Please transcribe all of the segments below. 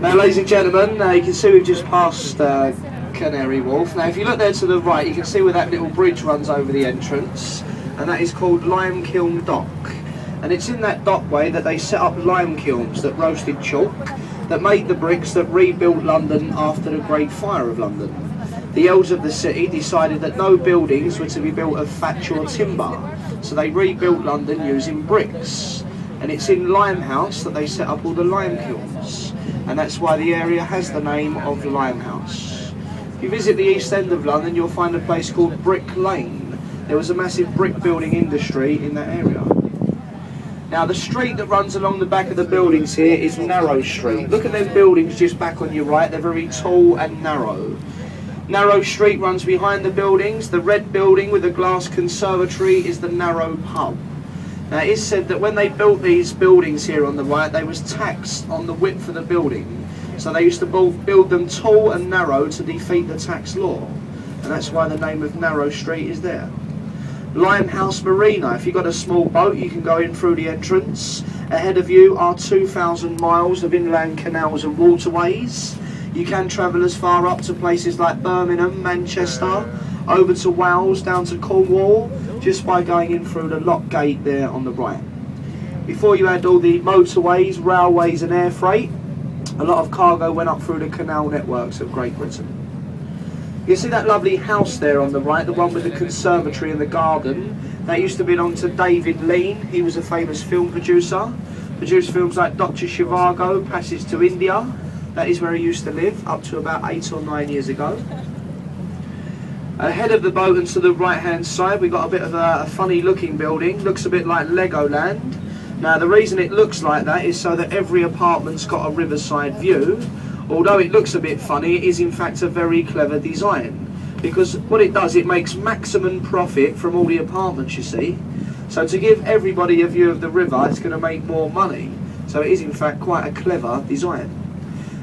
Now, ladies and gentlemen, you can see we've just passed Canary Wharf. Now, if you look there to the right, you can see where that little bridge runs over the entrance, and that is called Limekiln Dock. And it's in that dockway that they set up lime kilns that roasted chalk, that made the bricks that rebuilt London after the Great Fire of London. The elders of the city decided that no buildings were to be built of thatch or timber, so they rebuilt London using bricks. And it's in Limehouse that they set up all the lime kilns, and that's why the area has the name of Limehouse. If you visit the East End of London, you'll find a place called Brick Lane. There was a massive brick building industry in that area. Now, the street that runs along the back of the buildings here is Narrow Street. Look at them buildings just back on your right, they're very tall and narrow. Narrow Street runs behind the buildings. The red building with the glass conservatory is the Narrow Pub. Now, it is said that when they built these buildings here on the right, they was taxed on the width of the building. So they used to build them tall and narrow to defeat the tax law. And that's why the name of Narrow Street is there. Limehouse Marina. If you've got a small boat, you can go in through the entrance. Ahead of you are 2,000 miles of inland canals and waterways. You can travel as far up to places like Birmingham, Manchester, over to Wales, down to Cornwall, just by going in through the lock gate there on the right. Before you had all the motorways, railways and air freight, a lot of cargo went up through the canal networks of Great Britain. You see that lovely house there on the right, the one with the conservatory and the garden? That used to belong to David Lean. He was a famous film producer. Produced films like Dr. Zhivago, Passage to India. That is where he used to live, up to about 8 or 9 years ago. Ahead of the boat and to the right hand side, we've got a bit of a funny looking building. Looks a bit like Legoland. Now, the reason it looks like that is so that every apartment's got a riverside view. Although it looks a bit funny, it is in fact a very clever design, because what it does, it makes maximum profit from all the apartments, you see. So to give everybody a view of the river, it's going to make more money. So it is in fact quite a clever design.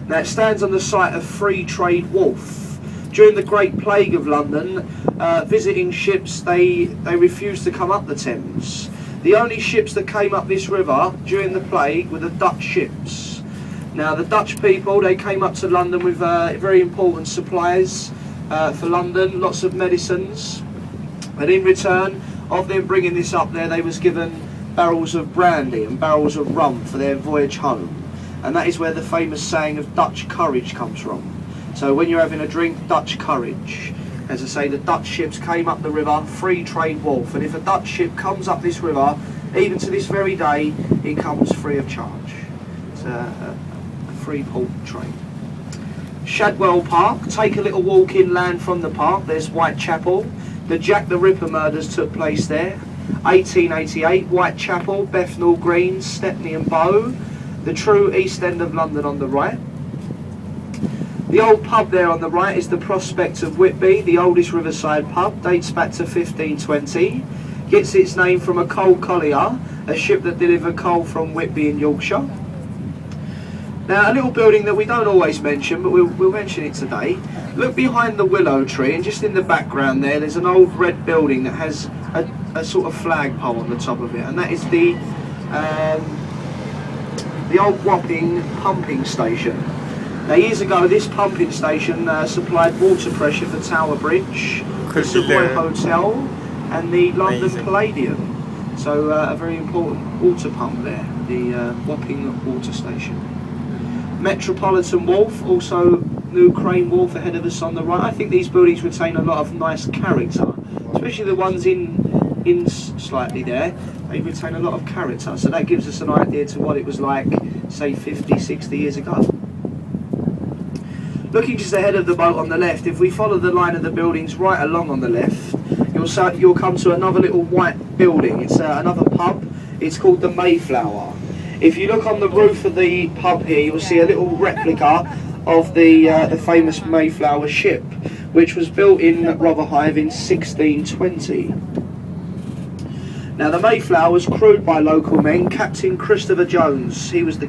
Now, it stands on the site of Free Trade Wharf. During the Great Plague of London, visiting ships, they refused to come up the Thames. The only ships that came up this river during the plague were the Dutch ships. Now, the Dutch people, they came up to London with very important supplies for London, lots of medicines, and in return of them bringing this up there, they was given barrels of brandy and barrels of rum for their voyage home. And that is where the famous saying of Dutch courage comes from. So when you're having a drink, Dutch courage. As I say, the Dutch ships came up the river, Free Trade Wharf, and if a Dutch ship comes up this river, even to this very day, it comes free of charge. It's a free port trade. Shadwell Park. Take a little walk inland from the park. There's Whitechapel. The Jack the Ripper murders took place there. 1888, Whitechapel, Bethnal Green, Stepney and Bow. The true East End of London on the right. The old pub there on the right is the Prospect of Whitby, the oldest riverside pub, dates back to 1520. Gets its name from a coal collier, a ship that delivered coal from Whitby in Yorkshire. Now, a little building that we don't always mention, but we'll mention it today. Look behind the willow tree, and just in the background there's an old red building that has a sort of flagpole on the top of it, and that is the old Wapping pumping station. Now, years ago, this pumping station supplied water pressure for Tower Bridge, the Savoy Hotel, and the London Palladium. So, a very important water pump there, the Wapping water station. Metropolitan Wharf, also New Crane Wharf ahead of us on the right. I think these buildings retain a lot of nice character, especially the ones in slightly there. They retain a lot of character, so that gives us an idea to what it was like, say, 50, 60 years ago. Looking just ahead of the boat on the left, if we follow the line of the buildings right along on the left, you'll come to another little white building. It's another pub. It's called the Mayflower. If you look on the roof of the pub here, you'll see a little replica of the famous Mayflower ship, which was built in Rotherhithe in 1620. Now, the Mayflower was crewed by local men. Captain Christopher Jones, he was the